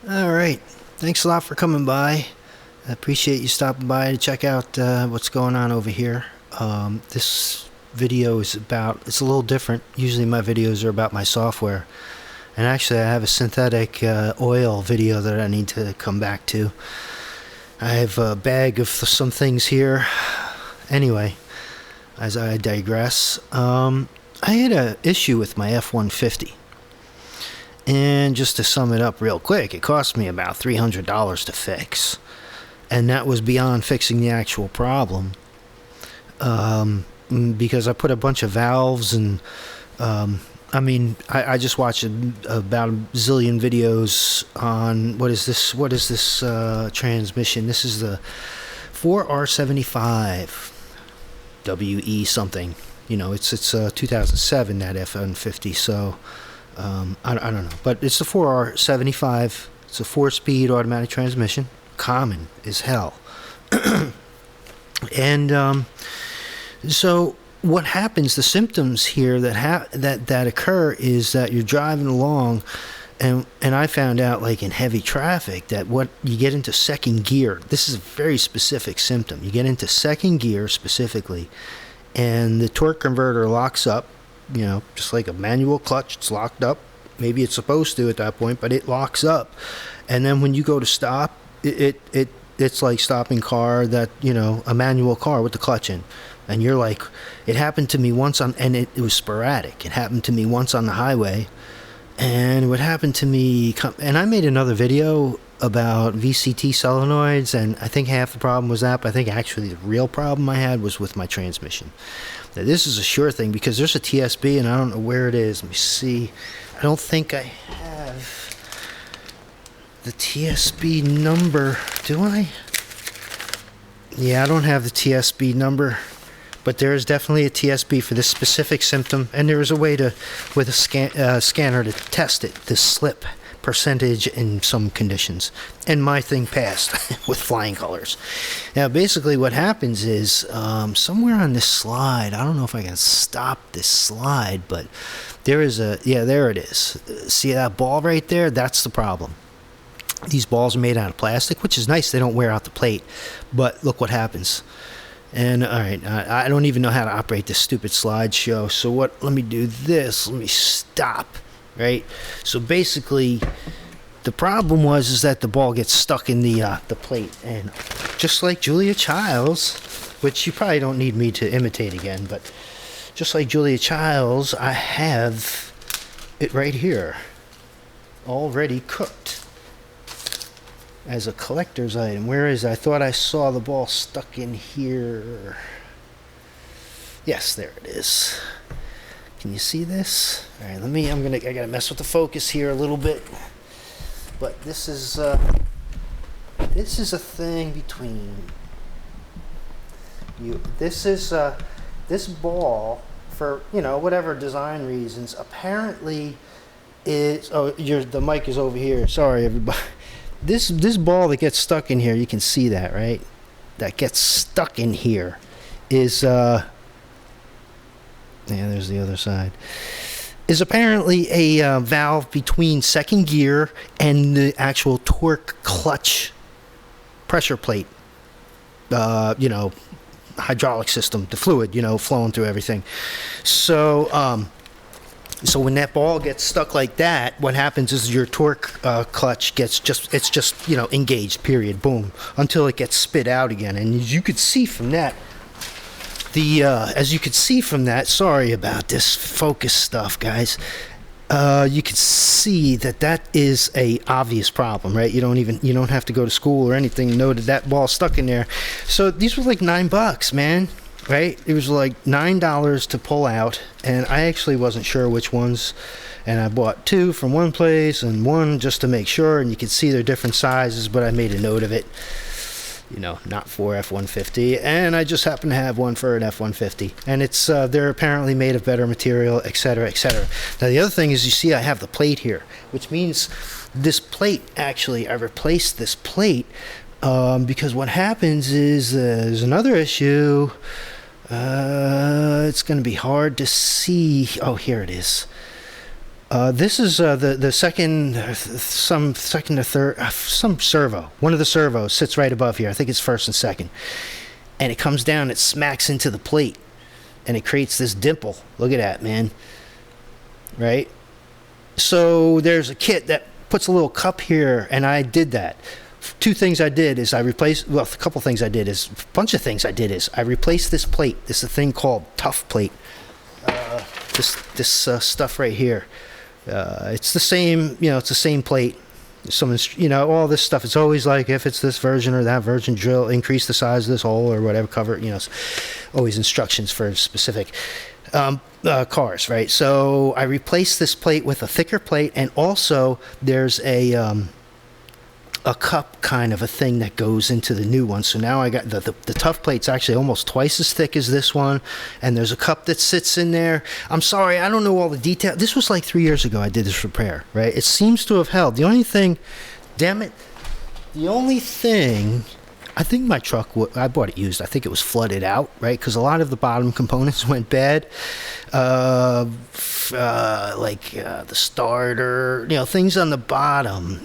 All right. Thanks a lot for coming by. I appreciate you stopping by to check out what's going on over here. This video is it's a little different. Usually my videos are about my software. And actually I have a synthetic oil video that I need to come back to. I have a bag of some things here. Anyway, as I digress, I had an issue with my F150. And just to sum it up real quick, it cost me about $300 to fix. And that was beyond fixing the actual problem. Because I put a bunch of valves and, I just watched about a zillion videos on, what is this transmission? This is the 4R75 WE something. You know, it's 2007, that F150, so... I don't know, but it's the 4R75. It's a 4-speed automatic transmission, common as hell. And so what happens? The symptoms here that occur is that you're driving along, and I found out, like in heavy traffic, that what you get into second gear. This is a very specific symptom. You get into second gear specifically, and the torque converter locks up. You know, just like a manual clutch, it's locked up. Maybe it's supposed to at that point, but it locks up. And then when you go to stop, it's like stopping car that, you know, a manual car with the clutch in. And you're like, it happened to me once and it was sporadic. It happened to me once on the highway. And what happened to me, and I made another video about VCT solenoids, and I think half the problem was that, but I think actually the real problem I had was with my transmission. Now, this is a sure thing because there's a TSB and I don't know where it is. Let me see. I don't think I have the TSB number. Do I? Yeah, I don't have the TSB number, but there is definitely a TSB for this specific symptom, and there is a way to, with a scanner, to test it, the slip percentage in some conditions. And my thing passed with flying colors. Now, basically what happens is, somewhere on this slide, I don't know if I can stop this slide, but there is there it is. See that ball right there? That's the problem. These balls are made out of plastic, which is nice. They don't wear out the plate, but look what happens. And all right, I don't even know how to operate this stupid slideshow. So let me do this. Let me stop. Right, so basically, the problem is that the ball gets stuck in the plate, and just like Julia Childs, which you probably don't need me to imitate again, but just like Julia Childs, I have it right here, already cooked as a collector's item. Where is it? I thought I saw the ball stuck in here. Yes, there it is. Can you see this? All right, I gotta mess with the focus here a little bit. But this is a thing between you. This ball, for, you know, whatever design reasons, apparently is, the mic is over here. Sorry, everybody. This ball that gets stuck in here, you can see that, right? That gets stuck in here is yeah, there's the other side. Is apparently a valve between second gear and the actual torque clutch pressure plate. You know, hydraulic system, the fluid, you know, flowing through everything. So, so when that ball gets stuck like that, what happens is your torque clutch gets just you know, engaged. Period. Boom. Until it gets spit out again, and as you could see from that. Sorry about this focus stuff, guys. You can see that is a obvious problem, right? You don't have to go to school or anything to know that ball's stuck in there. So these were like $9, man, right? It was like $9 to pull out, and I actually wasn't sure which ones, and I bought two from one place and one just to make sure, and you can see they're different sizes, but I made a note of it. You know, not for F150, and I just happen to have one for an F150, and it's they're apparently made of better material, etc., etc. Now the other thing is, you see I have the plate here, which means this plate, actually I replaced this plate because what happens is there's another issue. It's going to be hard to see. Oh, here it is. This is the second, some second or third, some servo. One of the servos sits right above here. I think it's first and second. And it comes down, it smacks into the plate, and it creates this dimple. Look at that, man. Right? So there's a kit that puts a little cup here, and I did that. Two things I did is I replaced, well, a couple things I did is, a bunch of things I did is I replaced this plate. This is a thing called Tough Plate. This stuff right here. It's the same, it's the same plate. All this stuff. It's always like, if it's this version or that version, drill, increase the size of this hole or whatever, cover, it's always instructions for specific cars, right? So I replaced this plate with a thicker plate, and also there's a cup kind of a thing that goes into the new one. So now I got the tough plate's actually almost twice as thick as this one, and there's a cup that sits in there. I'm sorry, I don't know all the detail. This was like 3 years ago I did this repair, right? It seems to have held. The only thing, I think my truck, I bought it used. I think it was flooded out, right? Because a lot of the bottom components went bad. The starter, things on the bottom,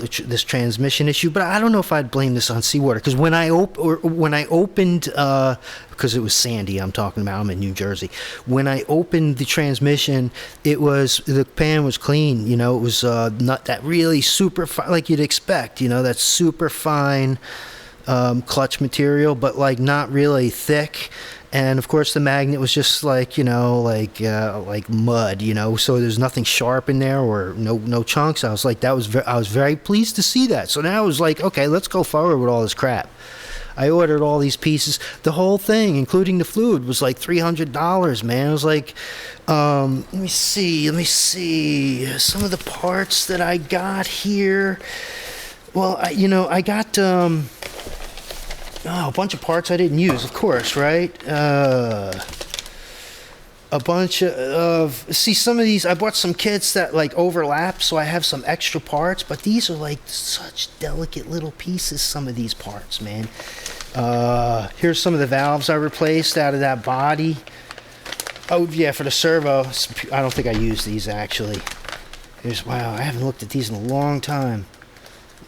this transmission issue. But I don't know if I'd blame this on seawater. Because when I opened, because it was sandy, I'm talking about, I'm in New Jersey. When I opened the transmission, the pan was clean. It was not that really super fine, like you'd expect, that super fine clutch material, but like not really thick. And of course the magnet was just like mud, so there's nothing sharp in there or no chunks. I was like, I was very pleased to see that. So now I was like, okay, let's go forward with all this crap. I ordered all these pieces. The whole thing, including the fluid, was like $300, man. I was like, let me see some of the parts that I got here. Well, I got a bunch of parts I didn't use, of course, right? A bunch some of these, I bought some kits that like overlap, so I have some extra parts, but these are like such delicate little pieces, some of these parts, man. Here's some of the valves I replaced out of that body. Oh, yeah, for the servo. I don't think I used these, actually. Wow, I haven't looked at these in a long time.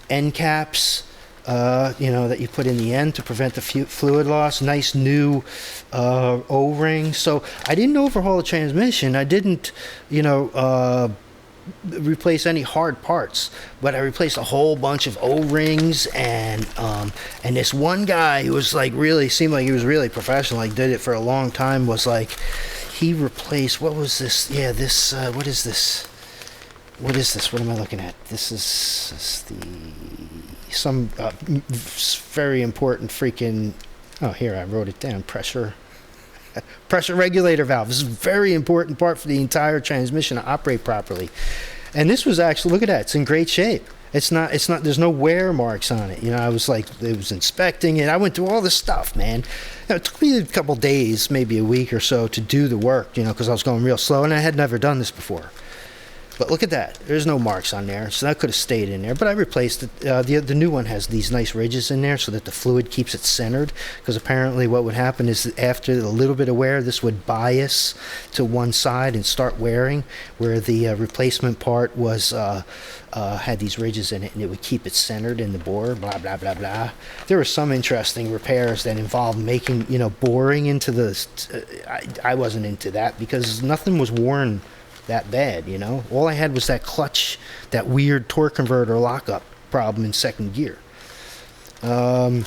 End caps. That you put in the end to prevent the fluid loss. Nice new O-ring. So I didn't overhaul the transmission. I didn't, replace any hard parts, but I replaced a whole bunch of O-rings, and this one guy who was like seemed like he was really professional, like did it for a long time, was like, he replaced, what was this? Yeah, this, what is this? What is this? What am I looking at? This is some very important freaking, here I wrote it down, pressure regulator valve. This is a very important part for the entire transmission to operate properly. And this was actually, look at that, it's in great shape. It's not, there's no wear marks on it. I was like, it was inspecting it. I went through all this stuff, man. It took me a couple days, maybe a week or so to do the work, because I was going real slow and I had never done this before. But look at that. There's no marks on there, so that could have stayed in there. But I replaced it. The new one has these nice ridges in there so that the fluid keeps it centered, because apparently what would happen is that after a little bit of wear, this would bias to one side and start wearing, where the replacement part was had these ridges in it, and it would keep it centered in the bore, blah, blah, blah, blah. There were some interesting repairs that involved making, boring into the... I wasn't into that because nothing was worn that bad, all I had was that clutch, that weird torque converter lockup problem in second gear. So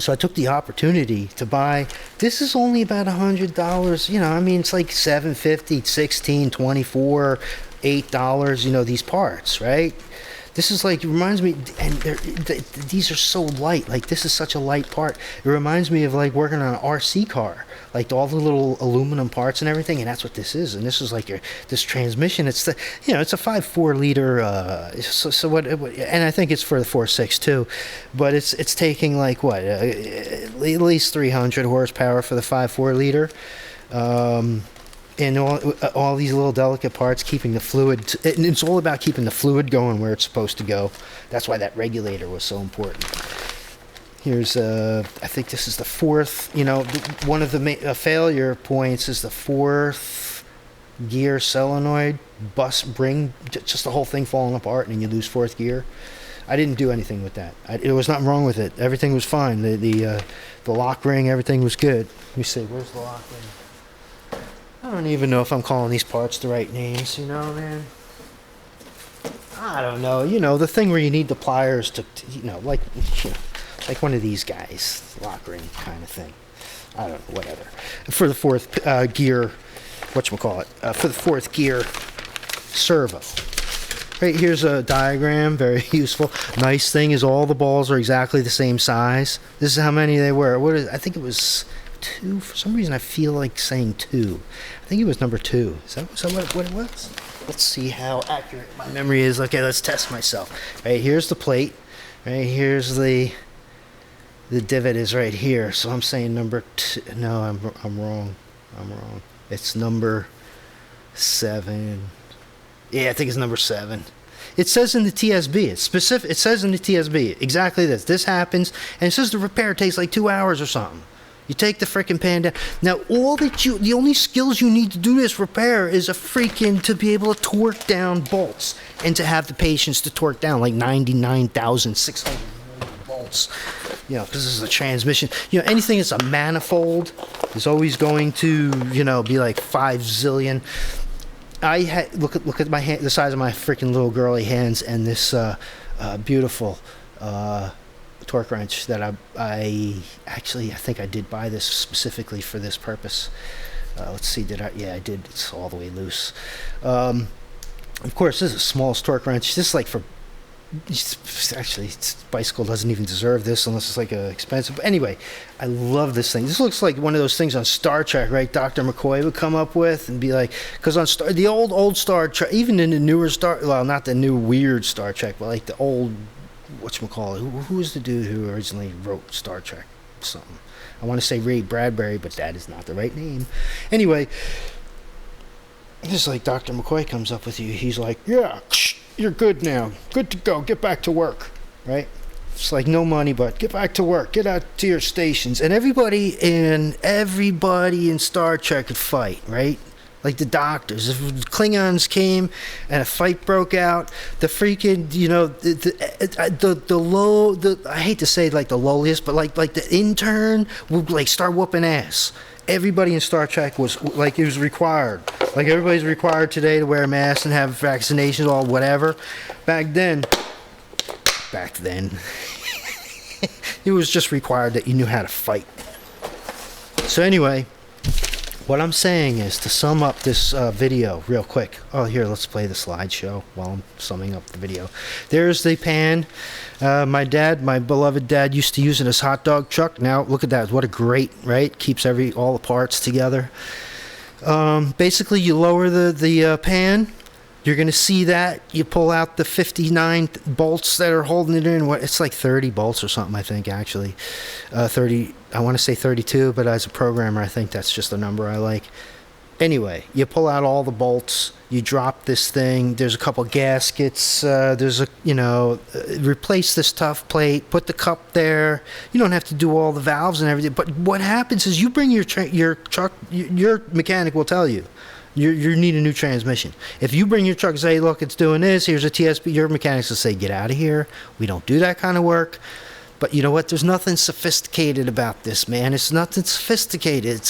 I took the opportunity to buy, this is only about $100, it's like $7.50, $16, $24, $8, these parts, right? This is like, it reminds me, and these are so light, like this is such a light part. It reminds me of like working on an RC car, like all the little aluminum parts and everything, and that's what this is. And this is like this transmission. It's it's a 5.4 liter. So what? And I think it's for the 4.6 too, but it's taking like what, at least 300 horsepower for the 5.4 liter. And all these little delicate parts, keeping the fluid, and it's all about keeping the fluid going where it's supposed to go. That's why that regulator was so important. Here's, I think this is the fourth, one of the failure points is the fourth gear solenoid just the whole thing falling apart, and you lose fourth gear. I didn't do anything with that. There was nothing wrong with it. Everything was fine. The lock ring, everything was good. Let me see, where's the lock ring? I don't even know if I'm calling these parts the right names, you know, man. I don't know. You know, the thing where you need the pliers to like one of these guys, lock ring kind of thing. I don't know, whatever. For the fourth gear, whatchamacallit, for the fourth gear servo. Right, here's a diagram, very useful. Nice thing is all the balls are exactly the same size. This is how many they were. I think it was 2. For some reason I feel like saying 2. I think it was number 2. Is that what it was? Let's see how accurate my memory is. Okay, let's test myself. Right, here's the plate. Right, here's the divot is right here. So I'm saying number 2. No, I'm wrong. It's number 7. Yeah, I think it's number 7. It says in the TSB, it's specific. It says in the TSB exactly this. This happens, and it says the repair takes like 2 hours or something. You take the freaking pan down. Now, the only skills you need to do this repair is to be able to torque down bolts, and to have the patience to torque down like 99,600 bolts. You know, because this is a transmission. You know, anything that's a manifold is always going to, be like 5 zillion. Look at my hand, the size of my freaking little girly hands, and this beautiful torque wrench that I think I did buy this specifically for this purpose. Let's see, yeah, I did. It's all the way loose. Of course, this is the smallest torque wrench. This is like for actually, bicycle doesn't even deserve this unless it's like expensive. But anyway, I love this thing. This looks like one of those things on Star Trek, right? Dr. McCoy would come up with and be like, because on the old Star Trek, even in the newer not the new weird Star Trek, but like the old, whatchamacallit, who was the dude who originally wrote Star Trek? Something. I want to say Ray Bradbury, but that is not the right name. Anyway, just like Dr. McCoy comes up with you, he's like, yeah, you're good now. Good to go. Get back to work, right? It's like no money, but get back to work. Get out to your stations. And everybody in Star Trek could fight, right? Like the doctors. If Klingons came and a fight broke out, the freaking, I hate to say like the lowliest, but like the intern would like start whooping ass. Everybody in Star Trek was like, it was required. Like everybody's required today to wear a mask and have vaccinations or whatever. Back then, it was just required that you knew how to fight. So anyway, what I'm saying is, to sum up this video real quick. Oh, here, let's play the slideshow while I'm summing up the video. There's the pan. My beloved dad, used to use it as hot dog truck. Now, look at that. What a great, right? Keeps all the parts together. Basically, you lower the pan. You're going to see that. You pull out the 59 bolts that are holding it in. It's like 30 bolts or something, I think, actually. 30, I want to say 32, but as a programmer, I think that's just the number I like. Anyway, you pull out all the bolts. You drop this thing. There's a couple gaskets. Replace this tough plate. Put the cup there. You don't have to do all the valves and everything. But what happens is you bring your truck. Your mechanic will tell you. You need a new transmission. If you bring your truck and say, look, it's doing this, here's a TSB, your mechanics will say, get out of here. We don't do that kind of work. But you know what? There's nothing sophisticated about this, man. It's nothing sophisticated.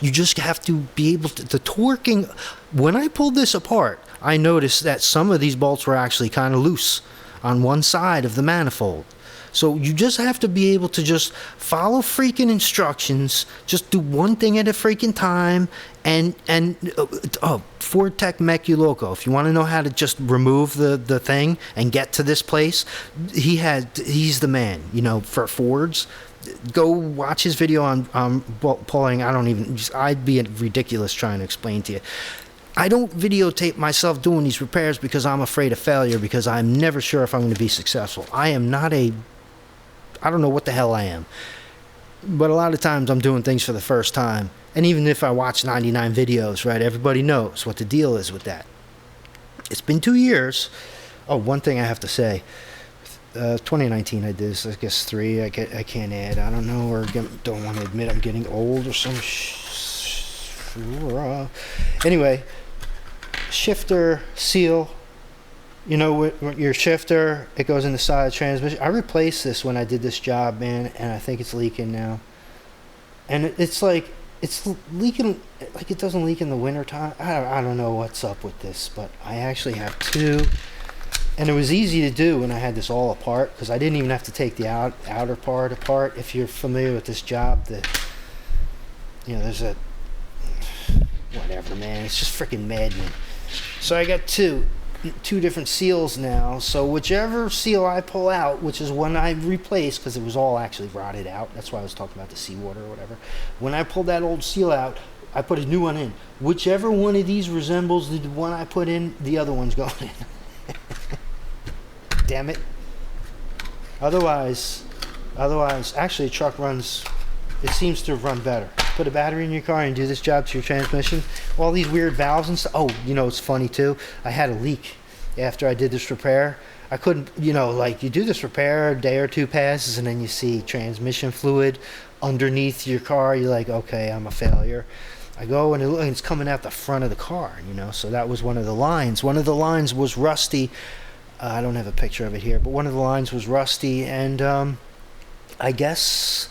You just have to be able to, the torquing. When I pulled this apart, I noticed that some of these bolts were actually kind of loose on one side of the manifold. So you just have to be able to just follow freaking instructions, just do one thing at a freaking time, and Ford Tech Mech You Loco. If you want to know how to just remove the thing and get to this place, he's the man, for Fords. Go watch his video on pulling. I'd be ridiculous trying to explain to you. I don't videotape myself doing these repairs because I'm afraid of failure, because I'm never sure if I'm going to be successful. I don't know what the hell I am. But a lot of times I'm doing things for the first time. And even if I watch 99 videos, right, everybody knows what the deal is with that. It's been 2 years. Oh, one thing I have to say. 2019 I did this, I guess 3. I can't add. I don't know, or don't want to admit I'm getting old or some Anyway, shifter seal. You know, with your shifter, it goes in the side of the transmission. I replaced this when I did this job, man, and I think it's leaking now. And it's like, it's leaking, like it doesn't leak in the wintertime. I don't know what's up with this, but I actually have two. And it was easy to do when I had this all apart, because I didn't even have to take the outer part apart. If you're familiar with this job, there's a, whatever, man. It's just freaking maddening. So I got two different seals now. So whichever seal I pull out, which is one I replaced because it was all actually rotted out. That's why I was talking about the seawater or whatever. When I pulled that old seal out, I put a new one in. Whichever one of these resembles the one I put in, the other one's going in. Damn it. Otherwise, actually, the truck runs, it seems to run better. Put a battery in your car and do this job to your transmission. All these weird valves and stuff. Oh, it's funny too. I had a leak after I did this repair. I couldn't, like you do this repair, a day or two passes, and then you see transmission fluid underneath your car. You're like, okay, I'm a failure. I go and it's coming out the front of the car, so that was one of the lines. One of the lines was rusty. I don't have a picture of it here, but one of the lines was rusty, and I guess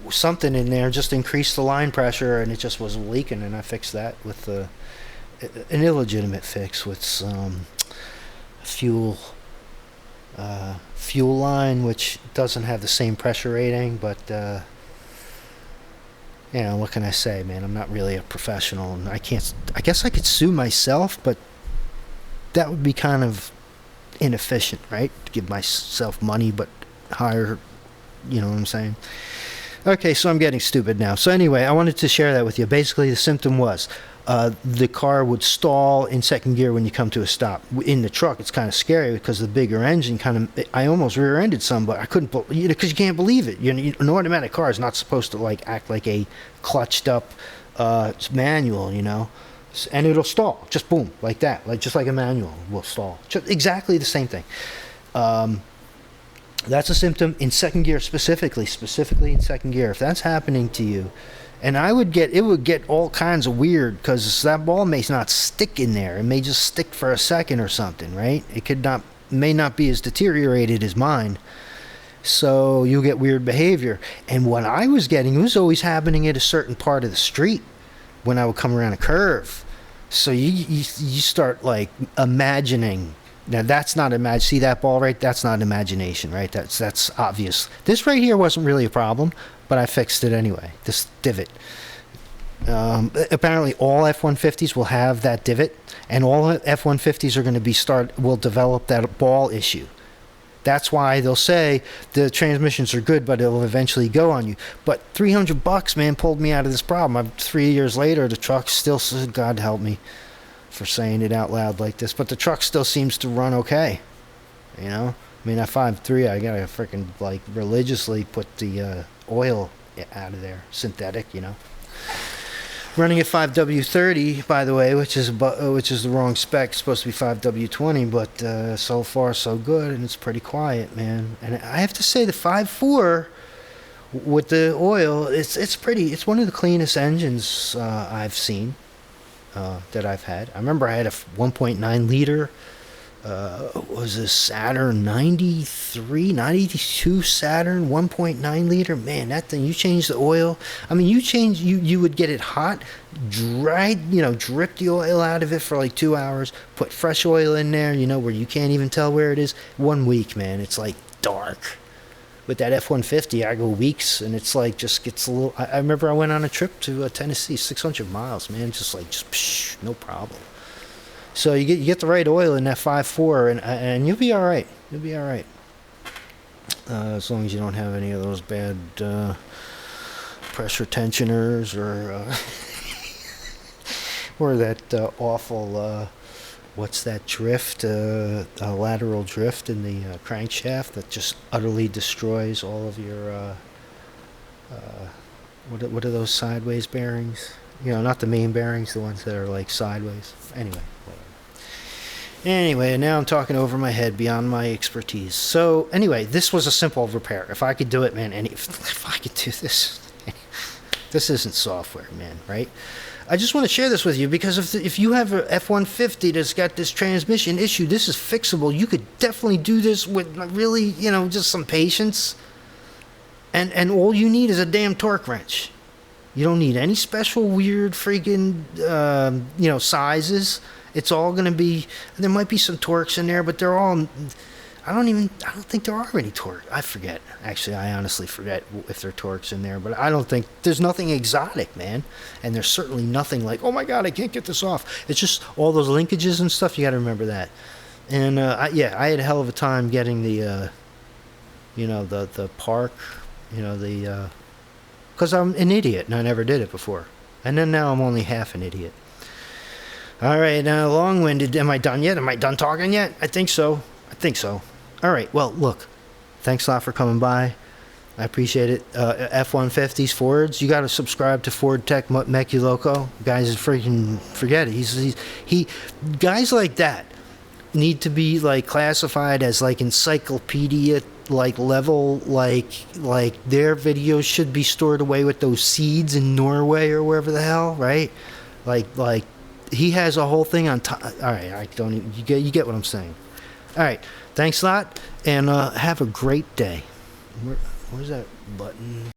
something in there just increased the line pressure, and it just was leaking, and I fixed that with an illegitimate fix with some fuel line, which doesn't have the same pressure rating, but what can I say, man? I'm not really a professional, and I guess I could sue myself, but that would be kind of inefficient, right? To give myself money but hire, you know what I'm saying? Okay, so I'm getting stupid now. So anyway, I wanted to share that with you. Basically, the symptom was the car would stall in second gear when you come to a stop. In the truck, it's kind of scary because the bigger engine I almost rear-ended some, but I couldn't, because you can't believe it. An automatic car is not supposed to act like a clutched up manual, and it'll stall, just boom, like that, just like a manual will stall. Just exactly the same thing. That's a symptom in second gear specifically in second gear. If that's happening to you, and it would get all kinds of weird, because that ball may not stick in there. It may just stick for a second or something, right? May not be as deteriorated as mine. So you'll get weird behavior. And what I was getting, it was always happening at a certain part of the street when I would come around a curve. So you start imagining. Now that's not see that ball right? That's not imagination, right? That's obvious. This right here wasn't really a problem, but I fixed it anyway. This divot. Apparently all F150s will have that divot, and all F150s are going to will develop that ball issue. That's why they'll say the transmissions are good, but it'll eventually go on you. But $300, man, pulled me out of this problem. 3 years later, the truck still, God help me for saying it out loud like this, but the truck still seems to run okay. At 5.3, I gotta freaking religiously put the oil out of there, synthetic. Running at 5W30, by the way, which is the wrong spec. It's supposed to be 5W20, but so far so good, and it's pretty quiet, man. And I have to say, the 5.4 with the oil, it's one of the cleanest engines I've seen. That I've had. I remember I had a 1.9 liter, was a Saturn 92 Saturn 1.9 liter. Man, that thing, you change the oil. You would get it hot, drip the oil out of it for 2 hours, put fresh oil in there, where you can't even tell where it is. 1 week, man, it's dark. With that F-150, I go weeks, and it's just gets a little. I remember I went on a trip to Tennessee, 600 miles, man, just no problem. So you get the right oil in that 5.4, and you'll be all right. You'll be all right, as long as you don't have any of those bad pressure tensioners or that awful. What's that drift? Lateral drift in the crankshaft that just utterly destroys all of your. What are those sideways bearings? Not the main bearings, the ones that are sideways. Anyway, whatever. Now I'm talking over my head beyond my expertise. So anyway, this was a simple repair. If I could do it, man, if I could do this, this isn't software, man, right? I just want to share this with you because if you have a F-150 that's got this transmission issue, this is fixable. You could definitely do this with really, just some patience. And all you need is a damn torque wrench. You don't need any special weird freaking, sizes. It's all going to be, there might be some torques in there, but they're all, I don't think there are any torques. I forget. Actually, I honestly forget if there are torques in there, but I don't think, there's nothing exotic, man. And there's certainly nothing like, oh my God, I can't get this off. It's just all those linkages and stuff. You got to remember that. And I had a hell of a time getting the park, because I'm an idiot and I never did it before. And then now I'm only half an idiot. All right, long-winded. Am I done yet? Am I done talking yet? I think so. All right, well, look, thanks a lot for coming by. I appreciate it. F-150s, Fords, you got to subscribe to Ford Tech Mecky Loco. Guys, freaking forget it. Guys like that need to be like classified as like encyclopedia like level, like their videos should be stored away with those seeds in Norway or wherever the hell, right? Like he has a whole thing on top. All right, I don't even, you get what I'm saying. All right, thanks a lot, and have a great day. Where's that button?